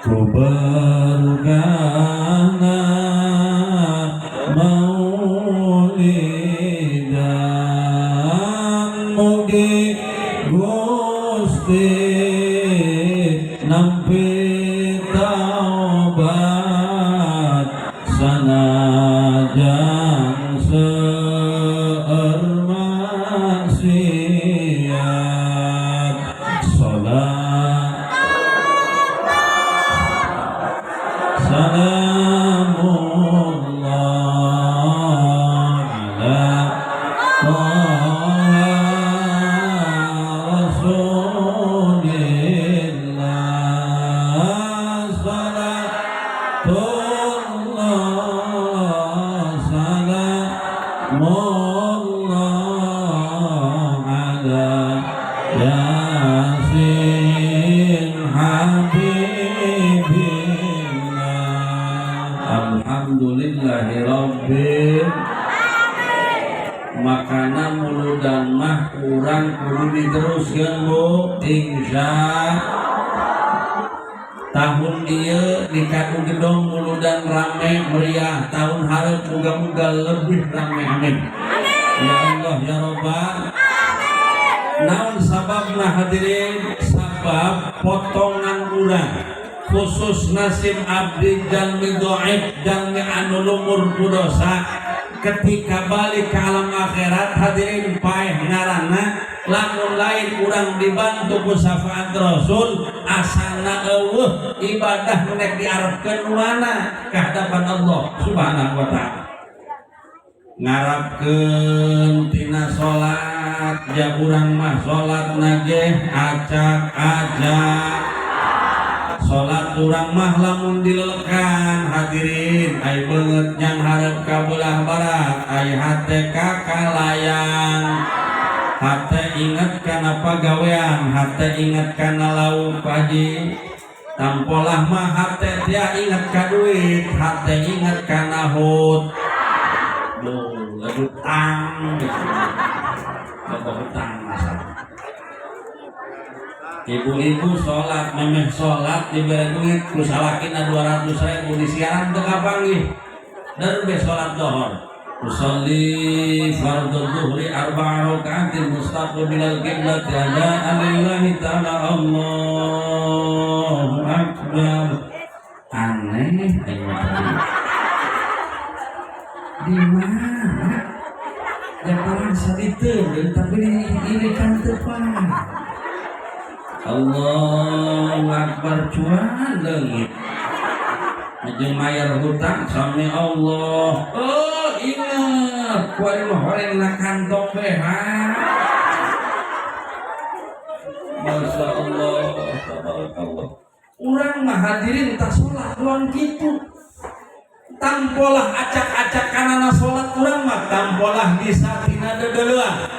ku bergana maulidan mugi Gusti nampi taubat sanajan seueur maksiat salat salamullah ala rasulillah salatullah salamullah ala yasin habibillah alhamdulillahi rabbil makanan muludan mah kurang kudu diteruskeun Bu insya tahun dia di Kadung Gedong muludan rame meriah tahun hareup muga-muga lebih rame amin ya Allah ya Rabbal naon sababna hadirin sabab potongan urang khusus nasib abdi jalmi dhaif jalmi anu lumur ku dosa ketika balik ke alam akhirat hadirin paeh ngaranna lamun lain urang dibantu ku syafaat Rasul asana eueuh ibadah nek diarepkeun mana ka hadapan Allah Subhanahu wa taala ngarapkeun tina salat ja urang mah salatna ge acak-acak salat urang mah lamun dilelekan hadirin ai beungeut nyang hareup ka beulah barat ai hate ka kalayang hate inget kana pagawean hate inget kana lauk paji tampolah mah hate tia inget ka duit hate inget kana hut duh hutang hutang ibu-ibu sholat memeh sholat diberi duit ku salakina 200.000 disiaran teu kapanggih darbe sholat dohor usolli fardhu dhuhri 4 rakaatin mustaqbilal qiblat adaan lillahi ta'ala Allahu akbar aneh di mana jangan saditeun tapi ini kan tepat Allahu akbar cuan leungit jeung mayar hutang sami Allah oh inget kuari mah horengna kantong we ha Masya Allah tabarakallah urang mah hadirin tak salat lawan kitu tampolah acak-acak kanana salat urang mah tampolah disatina dedeleuan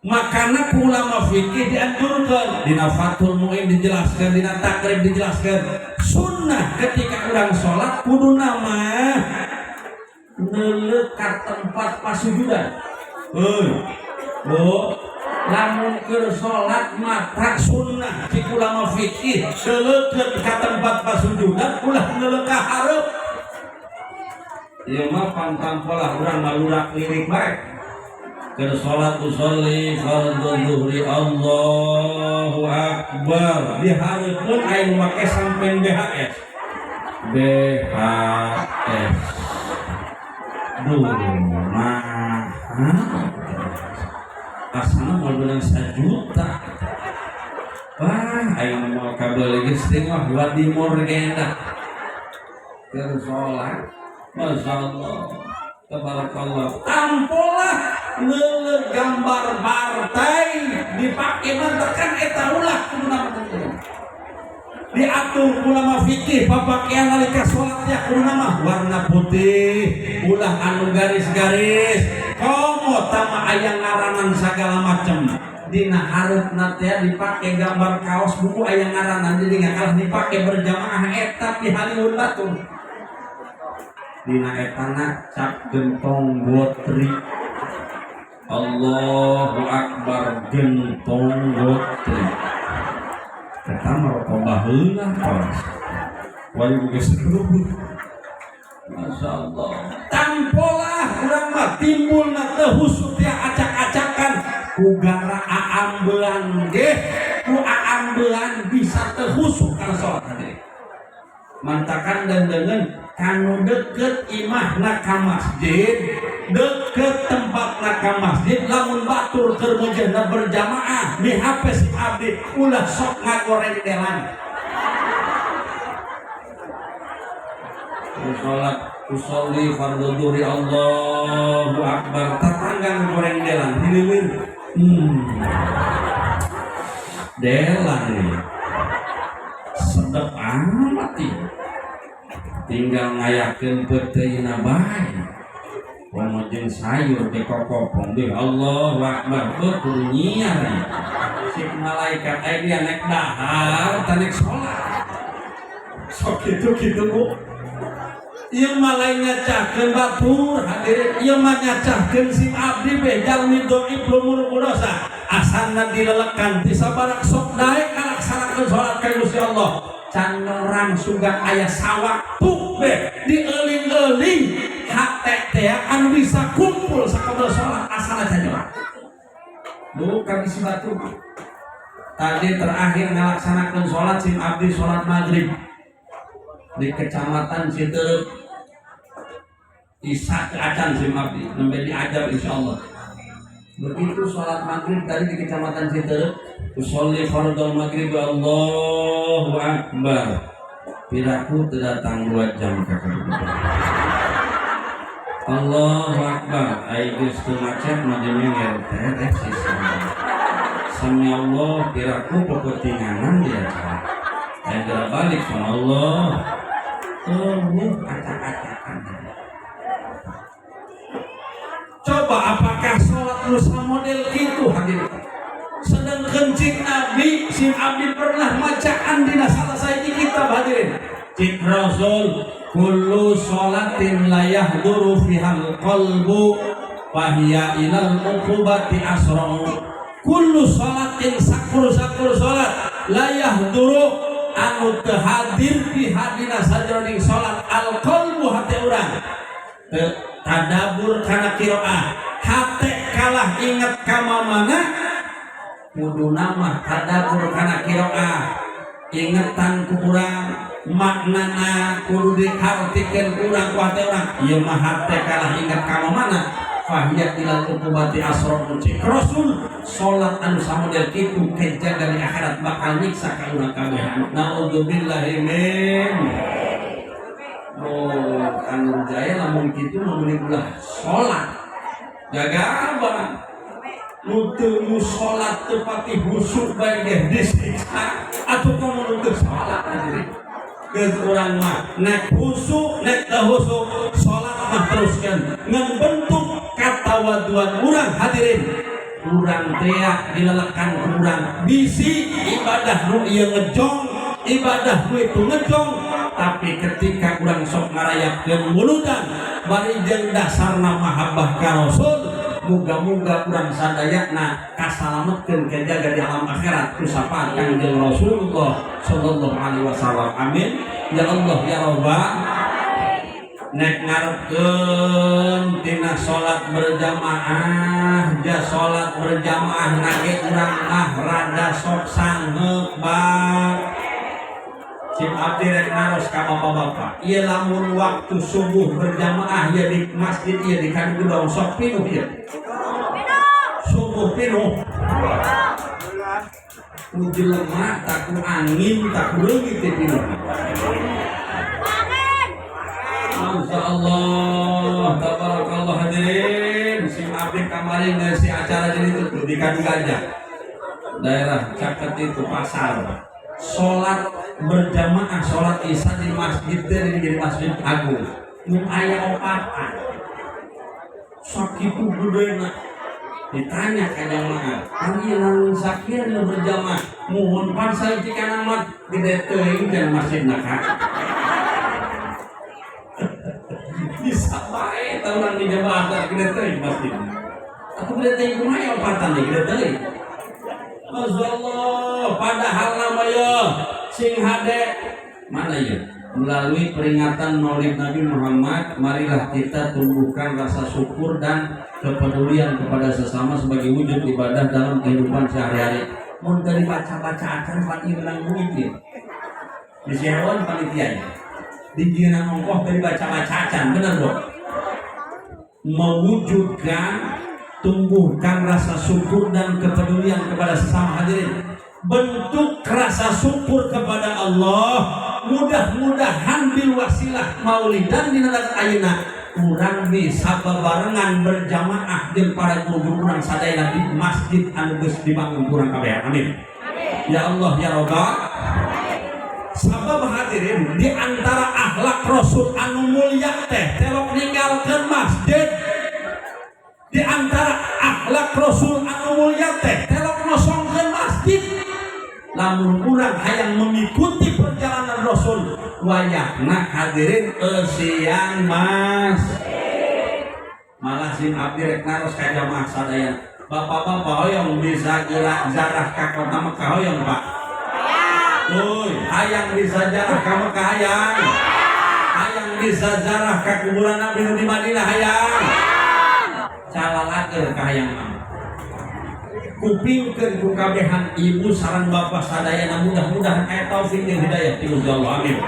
makana ulama fikih dianjurkan dina Fathul Muin dijelaskan dina takrib dijelaskan sunnah ketika urang sholat kudu nama neuleuh ka tempat pasujudan Bu lamun keur sholat mata sunnah ci ulama fikih neuleukeun ka tempat pasujudan ulah neuleuh ka hareup ieu mah pantang pola urang malurak lirik bae keur salat usolli fardhu dhuhri Allahu akbar dihareupeun aya nu make sampean BHS duh mah asana moal beunang 1 juta wah aya nu moal kabel geus teh mah wadi morgenda keur salat masyaallah tabarakallah tampolah leuleuh gambar partai dipake mantekan eta ulah kudu diatur ulama fikih papakean nalika salat ya kudu mah warna putih ulah anu garis-garis komo tama aya ngaranan sagala macem dina hareupna teh dipake gambar kaos buku aya ngaranan jadi ngakalah dipake berjamaah eta pihaliun batur dina etana cap gentong botri Allahu akbar gentong botri pertama rokok baheula tos wali boga segerubut. Masya Allah tampolah urang mah timbulna teu husuk teh acak-acakan ku gara aambelan ge ku aambelan bisa teu husuk kana salat hadirin. Mantakan dan dengan kanu deket imahna ka masjid, deket tempatna ka masjid, lamun batur keur mujahna berjamaah di HP si abdi ulah sok ngagoreng delan. Salat usolli fardhu dhuhri Allahu akbar tatanggang goreng delan hiliwir delan nih sedep amat tinggal ngayakeun peuteuna bae pamojeng sayur di kokopong deui Allahu akbar betul nyiar si malaikat aya dia naik dahar tanek salat sok kitu Bu. Ieu malai nyacahkeun batur hadirin, ieu mah nyacahkeun sim abdi bejal midoi lumur dosa asalna dilelekan ti sabarak sok daek ngalaksanakeun salat ka Gusti Allah can norang sugan aya sawaktu be dieuling-euling hate teh anu bisa kumpul sakabeh salat asalna janjeuan duh ka bisi batur tadi terakhir ngalaksanakeun salat sim abdi salat maghrib di kecamatan Citeureup Isa acan si abdi nembe diajar insyaallah. Begitu sholat maghrib tadi di kecamatan Citeureup usolli fardhu maghrib Allahu akbar piraku terdatang 2 jam ka Allahu akbar ai geus teu macet mah dimenger teh sisa sami Allah piraku pepetinganan dia ai geura balik sama Allah acak-acakan. Coba apakah sholat nusa model gitu hadirin? Sedang kencing Nabi sim abdi pernah macaan dina salah saiji kitab hadirin. Cik Rasul kullu sholatin la yahduru fihal qalbu fahiya ilal uqubati asra'u. Kullu sholatin sakur sholat la yahduru anu teu hadir fi hadina sajroning salat al qalbu hate urang tadabur kana qiraah hate kalah inget ka mamana kuduna mah tadabur kana qiraah ingetan ku urang maknana kudu dihartikeun urang ku hate urang ieu mah hate kalah inget ka mamana fahiyat ilal uqubati asra'u. Rasul salat anu samodel kitu kejaga di akhirat bakal nyiksa ka urang kabeh. Naudzubillahi min. Anu jaya lamun kitu meuli ulah salat. Jaga abang. Nu teu salat teu pati husuk bae ge disiksa atuh komo nu teu salat hadirin. Geus urang mah nek husuk nek teu husuk salat mah teruskeun ngan bentuk katawaduan urang hadirin urang teriak dilelekan urang bisi ibadah nu ieu ngejong ibadah nu itu ngejong tapi ketika urang sok ngarayakeun muludan bari jeung dasarna mahabbah ka Rasul muga-muga urang sadayana kasalametkeun kejaga di alam akhirat ku sapaan Kangjeng Rasulullah sallallahu alaihi wasallam amin ya Allah ya Rabbal nek ngarepkeun tina salat berjamaah ja salat berjamaah nage urang mah rada sok sangeup bang cip abdi rek naros ka bapak-bapak ieu lamun waktu subuh berjamaah ya di masjid ieu di kan gedong sok pinuh ieu subuh pinuh ku jelema tak ku angin tak ku leungit teh pinuh. Masya Allah, tabarakallah hadirin. Si abdi kemarin ngisi acara jadi itu di Kadu Gajah, daerah Caket itu pasar. Sholat berjamaah, sholat isya di masjid di masjid agung. Nu aya opatan. Sakitu gedena. Ditanya ka jamaah, "Panggilan sakir nu berjamaah, muhun pan saeutik kana mat gede teuing kana masjidna ka." Bisa bae tahunan di jamaah gede teuing masjidna. Aku gede teuing kumaha opatan di gede teuing. Masya Allah, padahal namanya sing hade mana ya? Melalui peringatan Maulid Nabi Muhammad, marilah kita tumbuhkan rasa syukur dan kepedulian kepada sesama sebagai wujud ibadah dalam kehidupan sehari-hari. Mau dari baca-baca akan pati menang duit ya. Di Sihon panitianya. Di Gina ongkoh dari baca-baca acan, benar dong? Mewujudkan, tumbuhkan rasa syukur dan kepedulian kepada sesama hadirin. Bentuk rasa syukur kepada Allah, mudah-mudahan bil wasilah maulidan di negara ayeuna urang bisa bebarengan berjamaah jeung para guru urang sadayana di masjid anu geus dibangun urang kabeh. Amin. Ya Allah ya Rabbal. Sabab hadirin di antara akhlak Rasul anu mulia teh telok ninggalkeun masjid. Di antara akhlak Rasul anu mulia teh telok nosongkeun masjid. Lamun urang hayang mengikuti perjalanan Rasul wayahna hadirin eusian mas. Malah sim abdi rek naros ka jamaah sadaya. Bapak-bapak hoyong bisa gerak zarah ka kota Mekah hoyong Pak. Uy, hayang bisa zarah ka Mekah hayang. Hayang bisa zarah ka kuburan Nabi di Madinah hayang. Calalakeun ka hayang. Kupingkeun ku kabehan ibu sareng bapak sadayana mudah-mudahan aya taufik jeung hidayah ti Gusti Allah. Amin.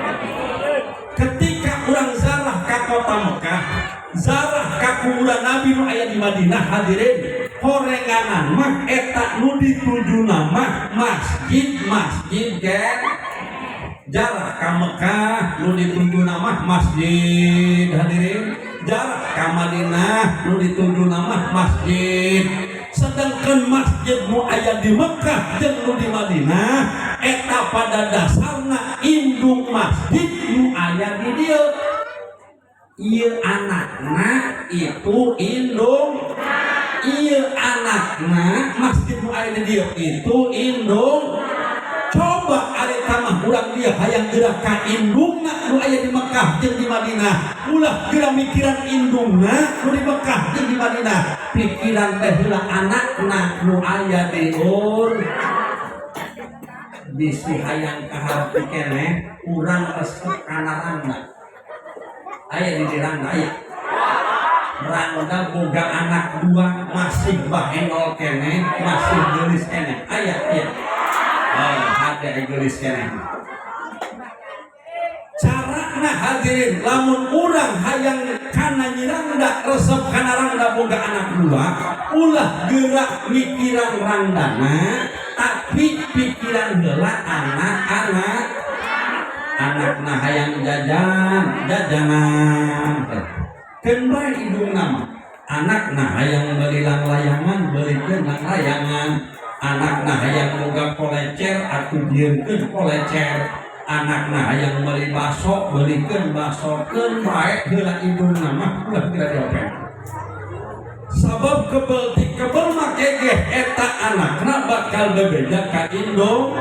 Ketika urang zarah ka kota Mekah, zarah ka kuburan Nabi nu aya di Madinah hadirin, horenganan mah eta nu ditujuna mah masjid kan. Zarah ka Mekah nu ditujuna mah masjid hadirin. Zarah ka Madinah nu ditujuna mah masjid. Sedangkan masjid nu aya di Mekah jeung nu di Madinah eta pada dasarna indung masjid nu aya di dieu. Ieu anakna itu indung. Ieu anakna masjid nu aya di dieu itu indung. Coba ari tamah urang dia hayang gerak ka indungna nu aya di Mekah jeung di Madinah. Ulah geura mikiran indungna nu di Mekah jeung di Madinah. Pikiran teh heula anakna nu aya di ur. Bisi hayang kaharti keneh urang resep kana rangna. Aya di dirangna aya. Rangna boga anak dua masih bahenol keneh, masih geulis keneh. Aya ieu. Ada egois keneh. Carana hadirin lamun urang hayang kana nyirangda resep kana rangda boga anak dua, ulah gerak mikiran rangdana tapi pikiran heula anak-anak. Anakna hayang jajanan. Keun bae indungna mah. Anakna hayang belilang layangan, belikeun lang layangan. Anakna hayang boga kolecer atuh dieunkeun kolecer. Anakna hayang beli baso belikeun baso. Keun bae heula indungna mah ulah kira diopen. Sabab kebel ti kebel make ge eta anakna bakal bebeja ka indung.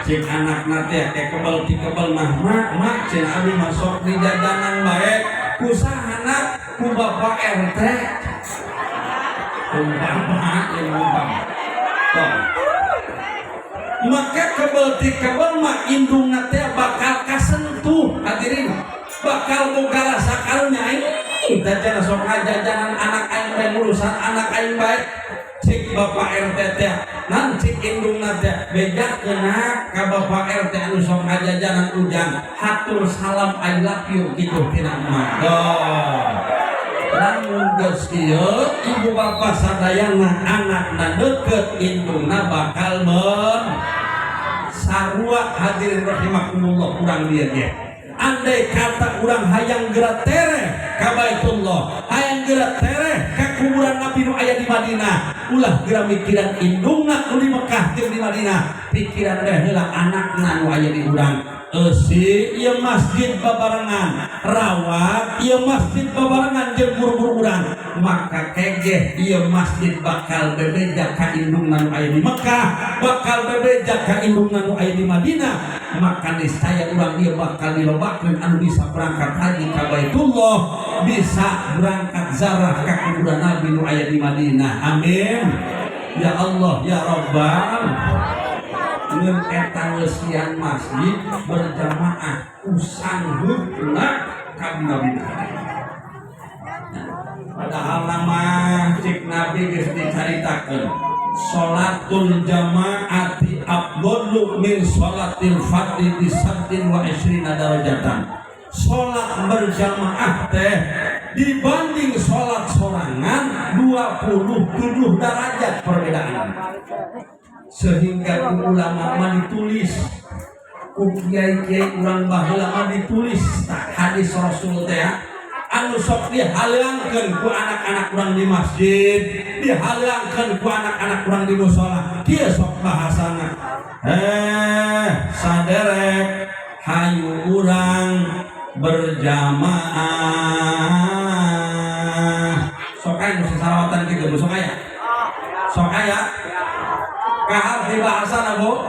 Cik anakna teh kebel ti kebel mah mak cin abi masuk di jajanan bae kusahana ku bapak RT. Umpama yang umpama. Maka kebel ti kebel mah indungna teh bakal kasentuh hadirin, bakal boga rasa karunya aing jajan sok ngajajanan anak aing bae urusan anak aing bae. Cik bapak RT teh nan cik indungna teh bejakeuna ka bapak RT anu sok ngajajanan ujang hatur salam I love you kitu tina mah. Lamun geus ieu ibu bapak sadayana anakna deukeut indungna bakal sarua hadirin rahimakumullah urang dieu ge. Andai kata urang hayang geura tereh ka Baitullah, hayang geura tereh ka kuburan Nabi nu aya di Madinah, ulah geura mikiran indungna nu di Mekah jeung di Madinah, pikiran teh heula anakna nu aya di urang. Eusi ieu masjid babarengan rawat, ieu masjid babarengan jeung buru-buru urang, maka kegeh ieu masjid bakal bebeja ka indungna nu aya di Mekah, bakal bebeja ka indungna nu aya di Madinah, maka niscaya urang ieu bakal dilobakeun anu bisa berangkat haji ka Baitullah, bisa berangkat zarah ka kuburan Nabi nu aya di Madinah. Amin. Ya Allah ya Rabbal ngeun eta lesian masjid berjamaah usangheupna ka Nabi. Padahal nama cik Nabi geus dicaritakeun sholatul jamaati afdalu min sholatil fardhi bi 27 darajatan. Sholat berjamaah teh dibanding sholat sorangan 27 derajat perbedaan. Sehingga ulama mah ditulis ku kiai-kiai urang baheula mah ditulis hadis Rasul teh anu sok dihalangkeun ku anak-anak urang di masjid, dihalangkeun ku anak-anak urang di mushola. Kieu sok bahasana. Saderek hayu urang berjamaah. Sok aya nu salawatan kitu sok aya. Sok aya. Kahar di bahasa Bu.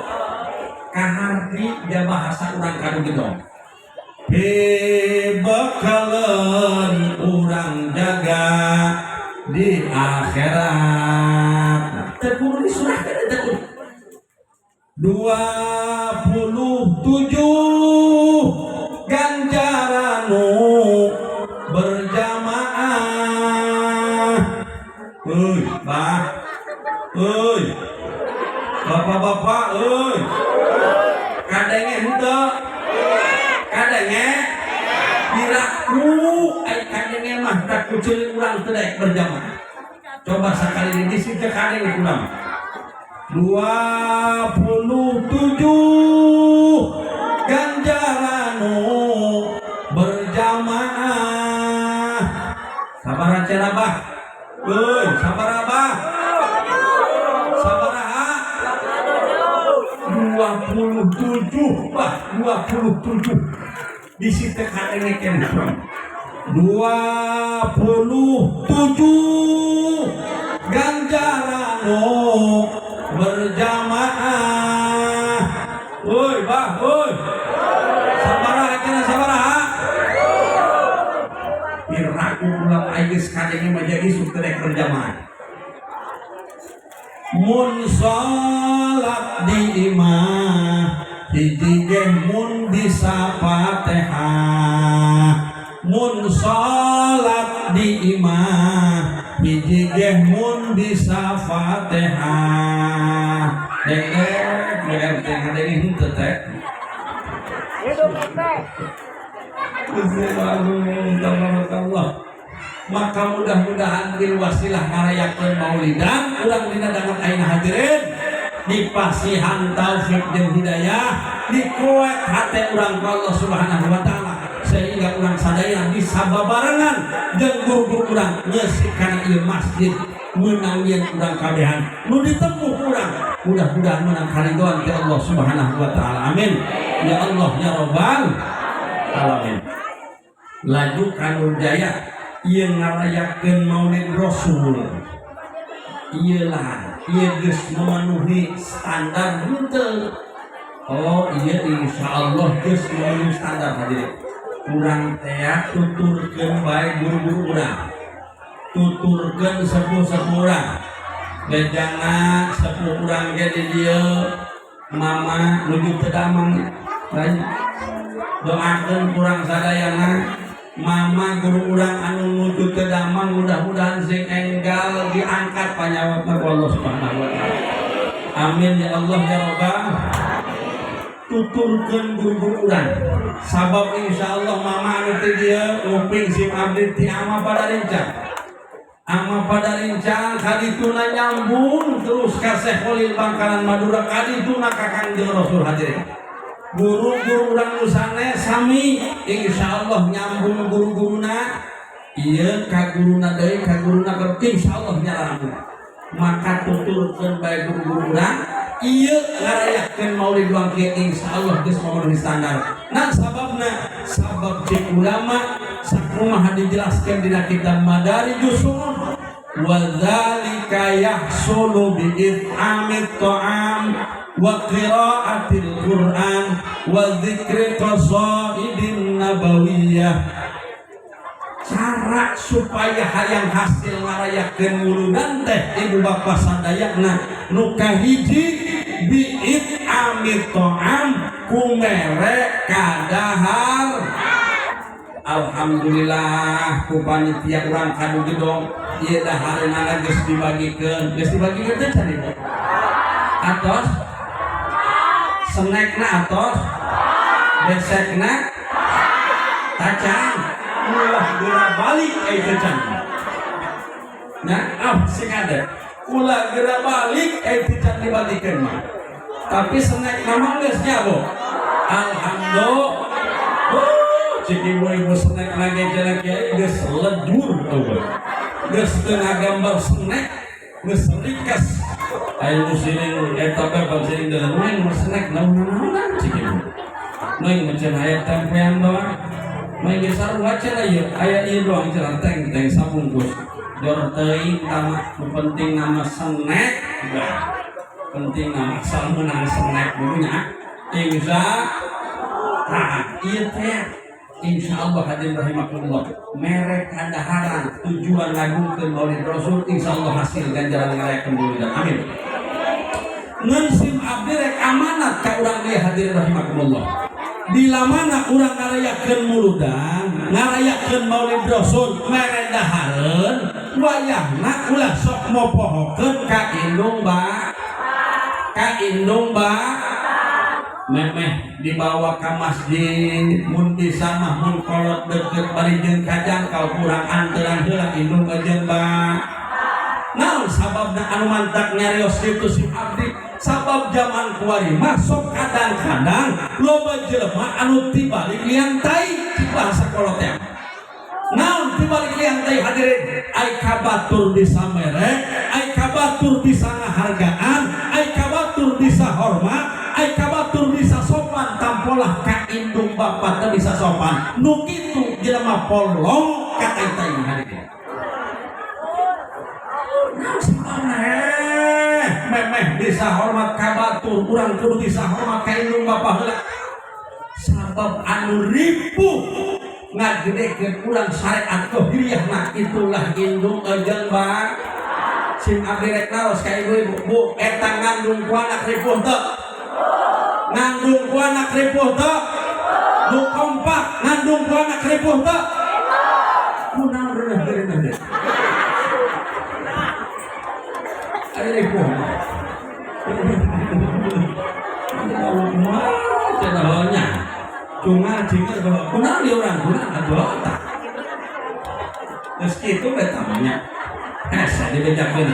Kahar di bahasa urang kanu gedong. Bekalan urang jaga di akhirat. Terkudu disurahkan terkudu 27 ganjaranu berjamaah. Bah. Bapak-bapak kadenge henteu kadenge diraku kadenge mah tak kuceuleun urang teu daek berjamaah. Coba sakali ini sih teh kadenge urang 27 ganjaranu berjamaah. Sabar cenah Bah. Sabar Abah. Sabaraha 27 Bah 27 di situ kadenge keneh 27 ganjaranu berjamaah. Bah sabaraha cenah sabaraha piraku ulama geus kadenge mah jadi sutrek berjamaah. Mun salat di imah hiji ge mun bisa Fatihah. Mun salat di imah hiji ge mun bisa Fatihah. Dek kadenge henteu teh. Bismillahirrahmanirrahim. Maka mudah-mudahan bil wasilah ngarayakeun maulidan urang dina dangan ayeuna hadirin dipasihan taufik jeung hidayah dikuat hate urang ka Allah Subhanahu wa taala sehingga urang sadaya bisa babarengan jeung guru-guru urang ngeusik kana ieu masjid meunang yen urang kabehan nu ditempuh urang mudah-mudahan menang karidhoan ti Allah Subhanahu wa taala. Amin ya Allah ya Rabbal alamin. Laju kanu jaya ieu ngarayakeun Maulid Rasul. Iyalah ieu geus memenuhi standar henteu. Ieu insyaallah geus memenuhi standar hadirin. Urang teh tuturkeun bae guru-guru urang. Tuturkeun sepuh-sepuh urang. Bejana sepuh urang ge di dieu mama nuju teu damang. Doakeun urang sadayana mama guru urang anu nuju teu damang mudah-mudahan sing enggal diangkat panyawatna ku Allah Subhanahu wa taala. Amin ya Allah ya Rabbal. Tuturkeun guru-guru urang sabab insyaallah mama anu teh dieu nguping sim abdi ti ama pada rincang. Ama pada rincang kadituna nyambung terus ka Syekh Khalil Bangkalan Madura kadituna ka Kangjeng Rasul hadirin. Guru-guru urang nu sanes sami insyaallah nyambung guru-guruna ieu ka guruna deui ka guruna keur insyaallah nyarang. Maka tuturkeun bae guru-guru urang ieu ngarayakeun Maulid wangke insyaallah geus memenuhi standar. Nah sababna sabab cik ulama sakumaha dijelaskeun dina kitab Madarijus Sunnah wa dzalika yahsulu bi it'amit ta'am wa qiraatil Qur'an wa dzikri qasaidin nabawiyah. cara supaya hayang hasil ngarayakeun wuludan teh ibu bapak sadayana nu kahiji biit amit to'am kumere kadahar. Alhamdulillah ku panitia urang kadu gedong ieu dahareunana geus dibagikeun teh can ibu atos snackna atos besekna kacang ulah geura balik teh can nah sing ada ulah geura balik teh can dibagikeun mah tapi snack mah geus nya Bu alhamdulillah cik ibu snack lagi jalan kiai geus ledur eueuh geus teu ngagambar snack geus rikas aya muslimin eta bae bangsa dalam main snack naon-naonan cik ibu main macam aya tempean doang main geus sarua cenah ieu aya ieu doang cenah teng sabungkus jor teuing tama nu penting nama snack penting nama asal menang snack dulunya insya ieu teh insyaallah hadirin rahimakumullah merek kadaharan tujuan lagukeun Maulid Rasul insyaallah hasil ganjaran ngarayakeun wuludan amin. Ngan sim abdi rek amanat ka urang ieu hadirin rahimakumullah bila mana urang ngarayakeun wuludan ngarayakeun Maulid Rasul merek dahareun wayahna ulah sok mopohokeun ka indung ba memeh dibawa ke masjid mun bisa mah mun kolot deket balijeun kajang kau kurang anteran heula indung jeung ba naon sababna anu mantak nyarios kitu si abdi sabab zaman kuari masuk kadang-kadang loba jelema anu tibalik liantai bahasa kolot teh naon tibalik liantai hadirin ai kabatur bisa merek ai kabatur bisa ngahargaan ai kabatur bisa hormat ai kabatur bisa sopan tampolah ka indung bapak teh bisa sopan nu kitu jelema polong ka eta ieu hadirin memeh bisa hormat kabatur urang kudu bisa hormat ka indung bapak heula sabab anu ripuh ngagedekeun urang syariat kohiriyahna itulah indung jeung ba sim abdi rek naos ka ibu bu eta ngandung ku anak ripuh teu ngandung ku anak ripuh teu nu kompak ngandung ku anak ripuh teu kunaon reuneuh teh ari ripuh cenah cuma jingga bahwa kunaon di urang kunaon atuh otak geus kitu bae tamanya hese dibejakeun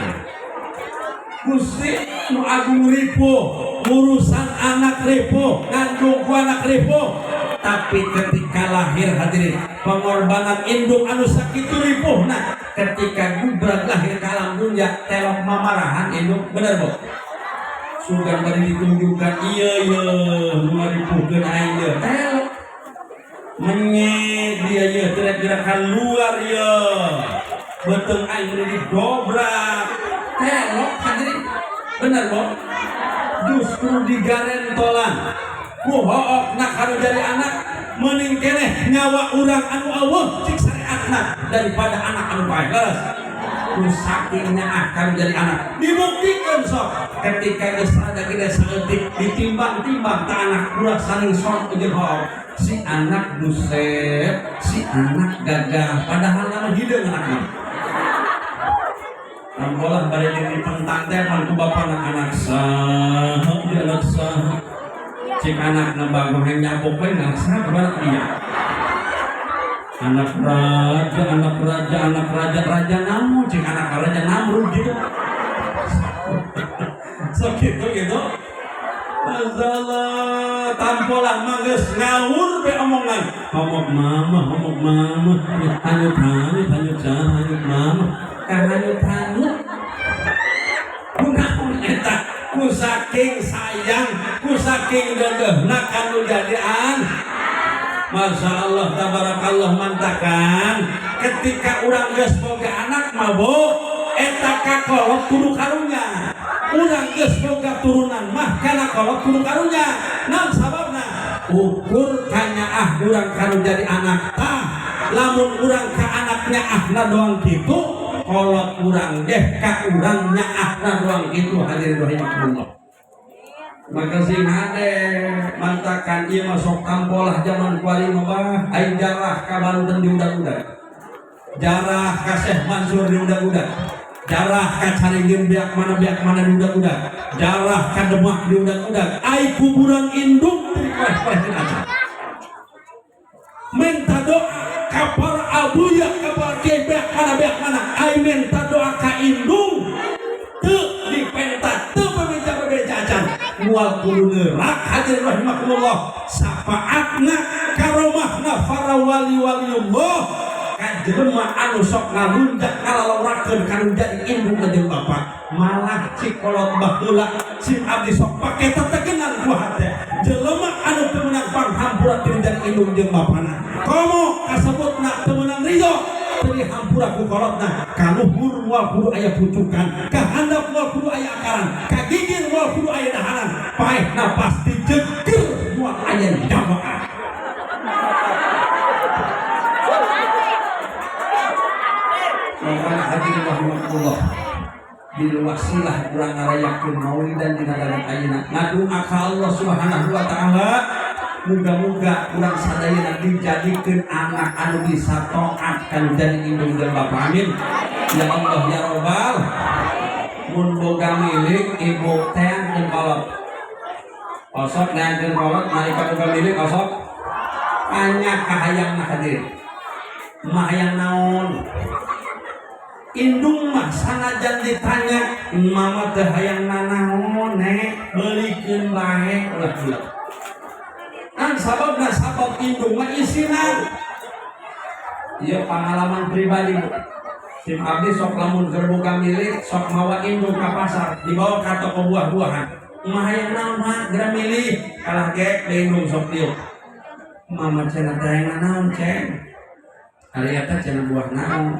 Gusti nu agung ripuh urusan anak ripuh ngandung ku anak ripuh tapi ketika lahir hadirin pengorbanan induk anu sakitu ripuh nah ketika gubrak lahir ke alam dunia telok mamarahan induk bener Bu sugan bari ditunjukkan iya nu ripuhkeun aing ieu telok menyek dia ieu gerak-gerakan luar ieu beuteung aing didobrak telok hadirin bener Bu justru digarentolan ku hook nak harus jadi anak mending keneh nyawa urang anu eueuh cik syariatna daripada anak anu bae geus ku sakingna akan jadi anak dibuktikan sok ketika geus rada gede saeutik ditimbang-timbang ta anak budak saling sok jeung hook si anak buset si anak gagah padahal nama hideung anakna Rambolah bari dipentang teh ku bapana anak saha dia anak saha cik anak nembang mah nyabok we anak saha kumaha dia anak raja namu cik anak raja Namrud gitu so gitu masalah tampolah mah geus ngawur be omongan ngomong mama hanyut mama hanyut kunaon eta ku saking sayang ku saking deudeuhna kanu jadian Masya Allah tabarakallah mantakan ketika urang geus boga anak mah Bu eta kakolot kudu karunya urang geus boga turunan mah kana kolot kudu karunya naon sababna ukur kanyaah urang kanu jadi anak tah lamun urang ka anak nyaahna doang gitu kolot urang deh ka urang nyaahna doang itu hadirin rahimakumullah. Maka sing hade mantakan ieu mah sok tampolah zaman kuari mah aing jarah ka Banten di udag-udag. Jarah ka Syekh Mansur di udag-udag. Jarah ka Caringin biak mana di udag-udag. Jarah ka Demak di udag-udag. Ai kuburan induk dikoleh-kolehin aja. Minta doa ka para abuya ka para biak mana. Ai minta doa ka indung. Teu dipentat, teu bebeja acan. Mual kudu neurak hadirin rahimakumullah. Safaatna karomahna para wali-waliullah. Jelema anu sok ngalunjak ngalalaurakeun kanu jadi indung jeung bapak malah cikolot baheula sim abdi sok pake tetegenan ku hate jelema anu teu meunang panghampura teu jadi indung jeung bapana komo kasebutna teu meunang ridho teu dihampura ku kolotna kaluhur moal kudu aya pucukan ka handap moal kudu aya akaran ka gigir moal kudu aya dahanan paehna pasti jeger moal aya jamaah. Makanya hadirin rahimakumullah bil wasilah urang ngarayakeun maulidan dina dalam ayeuna ngadu ka Allah Subhanahu wa taala muga-muga urang sadayana dijadikeun anak anu bisa taat kanu jadi indung jeung bapa amin ya Allah ya Rabbal mun boga milik ibu teh jeung kolot osok neankeun kolot nalika boga milik osok anya kahayangna hadirin mah hayang naon indung mah sanajan ditanya mama teh hayang nanaon nek beulikeun bae ulah kan sababna sabab indung mah isinan ieu pengalaman pribadi sim abdi sok lamun keur boga milik sok mawa indung ka pasar dibawa ka toko buah-buahan mah hayang naon mah geura milih kalah ge indung sok dieu mama cenah teh hayang nanaon ceng ari eta cenah buah naon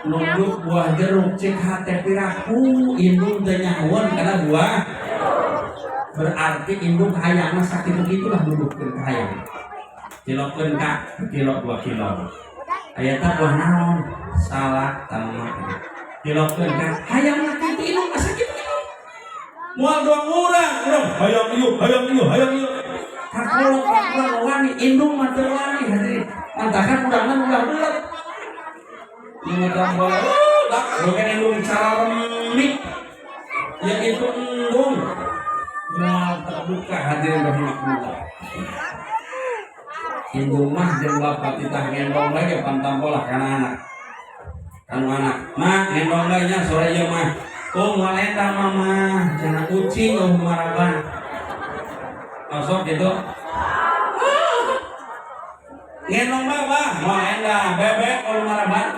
nunduk buah jeruk cek hate piraku indung teh nyahoan karena buah berarti indung hayangna sakitu gitulah nundukkeun ka hayang kilokeun ka kilo 2 kilo aya teh buah naon salak tamak kilokeun ka hayangna kitu indung sakitu kitu moal doang urang hayang ieu kakolot urang wani indung mah teu wani hadirin antakan urangna ulah beuleuh Indung dak bukan indung cara remik yang itu indung mual terbuka hadirin rahimakumullah indung mah jeung bapak titah ngendong lagi pantampolah kana anak mah ngendong lagi nya sore ieu mah moal eta mama cenah kucing maraban masuk gitu ngendong bae moal eta bebek maraban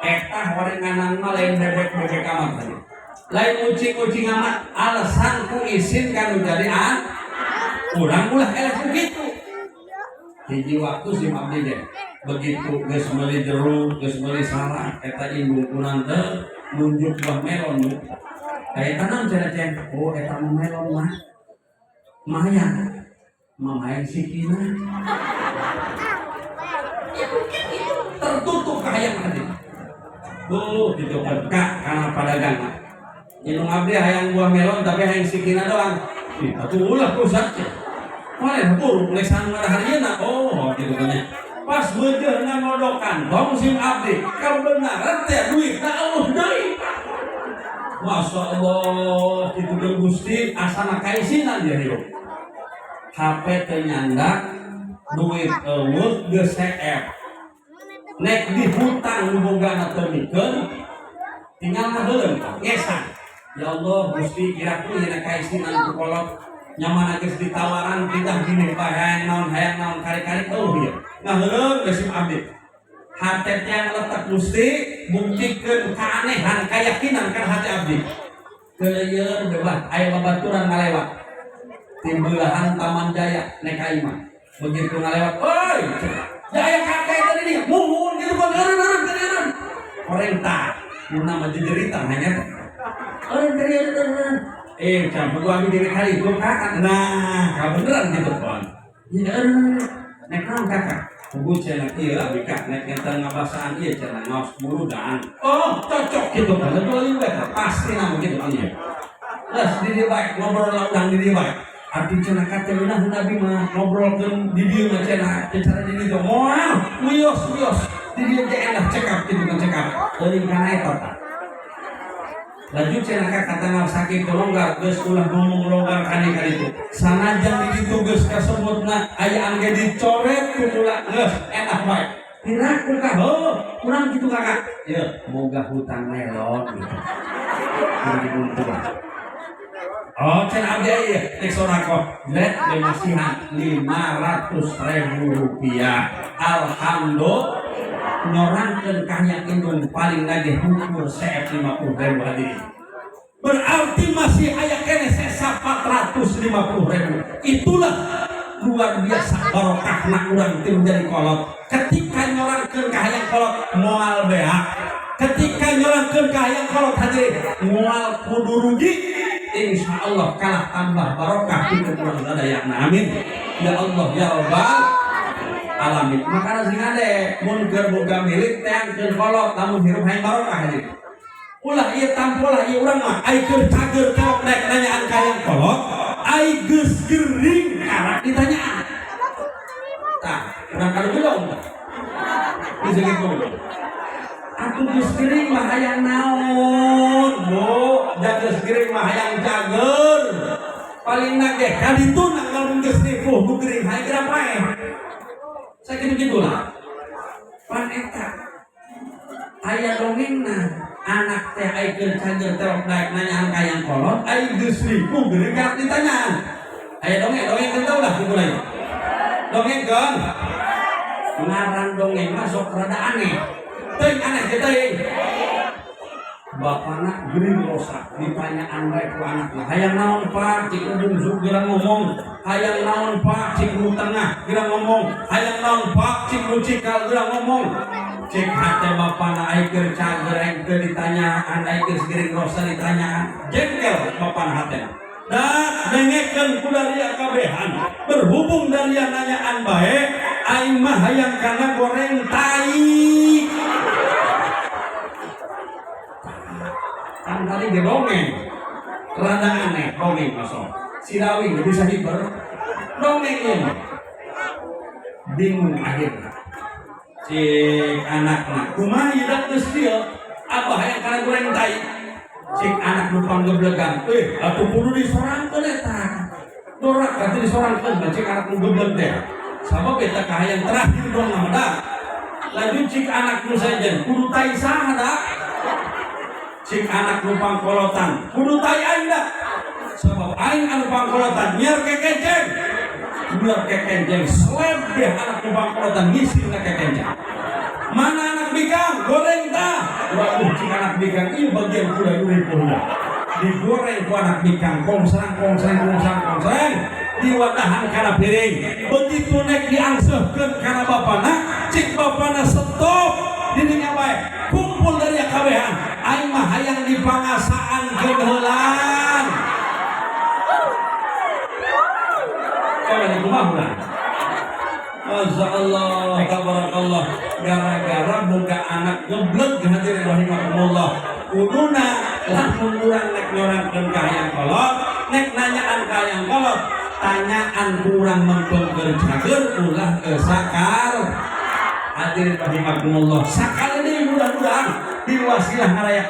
eta waringanan mah lain bebek amat tadi. Lain ucing amat alasan ku isin kanu jadi urang ulah eleh kitu. Hiji waktu si abdi ge begitu geus meuli jeruk, geus meuli salak eta indung kunan teh nunjuk buah melon. Eta naon cenah oh eta melon mah. Mahayang. Mamahayang sikina. Tertutup kahayang tadi. Gitu peka karena padagang indung abdi hayang buah melon tapi hayang sikina doang atuh ulah rusak malen buruk lesan marahariana gitu kan pas beujeuhna ngodokan tong sim abdi kabenaran teh duitna Allah deui masyaallah kitu deui Gusti asana kaisinan dia hirup HP teh nyandak duit eueuh geus CF nek di hutang boga teu mikeun tinggal ngaheuleuh ngesan ya Allah Gusti kiraku nya kaisinan ku kolot nyaman geus ditawaran kita gini hayang naon kari-kari ieu ngaheuleuh geus abdi hate teh letak Gusti buktikeun kaanehan kayakinan kan hate abdi keur bebas aya babaturan ngalewat timbulahan Taman Jaya nek ka imah begitu ngalewat oi Jaya kakek tadi dia muhun gitu kan eureun perintah nama jejerita hanya can berdua diri kali itu kakak nah beneran gitu kan nek naon kakak Kubu cenah ieu abi ka nek enten ngabasaan ieu cenah ngaos muludan. Oh, cocok gitu kan. Betul juga pasti nama gitu kan ya. Terus di dieu bae ngobrol udang di dieu bae. Arti cenah kate meunah Nabi mah ngobrolkeun di dieu mah cenah cara di dieu moal wios. Di dieu teh enak cekap gitu kan cekap. Teuing kana eta tah. Lanjut cenah kata sakit longgar geus ulah ngomong longgar kali itu. Sanajan di ditu geus kasebutna aya angge dicoret ku ulah geus enak bae. Tiraku ka heuh, kurang kitu kakak. Ye, boga hutang melon gitu. Oh, cenah abdi ieu tek sorako. Let demasihan 500.000 rupiah. Alhamdulillah. Nyorangkeun kahya indung paling lagi hukur seep 50.000 hadirin. Berarti masih aya kene 450.000. Itulah luar biasa barokahna urang teu menjadi kolot. Ketika nyorangkeun kahayang kolot moal beak. Ketika nyorangkeun kahayang kolot hadirin moal kudu rugi. Insyaallah kalah tambah barokah pikeun urang sadayana. Amin. Ya Allah ya Rabbal alamin. Makana sing ade mun keur boga milik teh keur kolot lamun hirup hayang barokah hadirin. Ulah ieu tampolah ieu urang mah ai keur cager keok rek nanyaan ka hayang kolot, ai geus geuring karak ditanyaan. Tah, urang kada belum. Bisa gitu. Aku geus geuring mah hayang naon, Bu? Da geus geuring mah hayang cager. Paling nage kaditu nak lamun geus nipuh ku geuring hayang gerapae. Sakitu gitulah. Pan eta aya dongengna anak teh ai keur cager terok daek nanyaan ka hayang kolot ai geus nipu geuring karak ditanyaan. Aya dongeng teu lah kitu lain. Dongeng kan? Ngaran dongeng mah sok rada aneh. Teuing aneh teh teuing. Bapana geuring rosak ditanyaan bae ku anakna. Hayang naon Pak? Cik ujung suk geura ngomong. Hayang naon Pak? Cik nu tengah geura ngomong. Hayang naon Pak? Cik nu cikal geura ngomong. Cek hate bapana ai keur cager ai keur ditanyaan ai geus geuring rosak ditanyaan. Jengkel bapana hatena. Da dengekeun ku daria kabehan. Berhubung daria nanyaan bae, aing mah hayang kana goreng tai. Kan tadi dia dongeng. Rada aneh dongeng masuk. Sirawi enggak bisa hiber. Dongeng ini. Bingung akhirnya. Cik anakna kumaha ieu da geus dieu? Abah hayang kana goreng tai. Cik anak nu panggeblegan, atuh kudu disorangkeun eta. Dorak atuh disorangkeun cik anak nu gebleg teh. Sabab eta kahayang terakhir dong nama da. Lanjut cik anak nu sajen kudu tai saha da? Cik anak nu pangkolotan kudu tai aing da. Sabab aing anu pangkolotan nyer kekenceng. Nyer kekenceng slebeh anak nu pangkolotan ngisirna kekenceng. Mana anak bikang goreng tah. Waduh cik anak bikang ieu bagian kuda uripuna. Digoreng ku anak bikang kongsrang diwadahan kana piring. Begitu nek diangseuhkeun kana bapana, cik bapana stop dirinya bae. Kumpul dari kabehan. Aing mah hayang dipangasaankeun heulang. Kawan kumaha? Masyaallah, tabarakallah. Gara-gara boga anak geblek hadirin rahimakumullah. Kuduna lamun urang nek nyorangkeun ka hayang kolot, nek nanyaan ka hayang kolot, tanyaan kurang mengkeun keur cager ulah sakar. Hadirin rahimakumullah. Sakal deui mudah-mudahan diwasilah ngarayak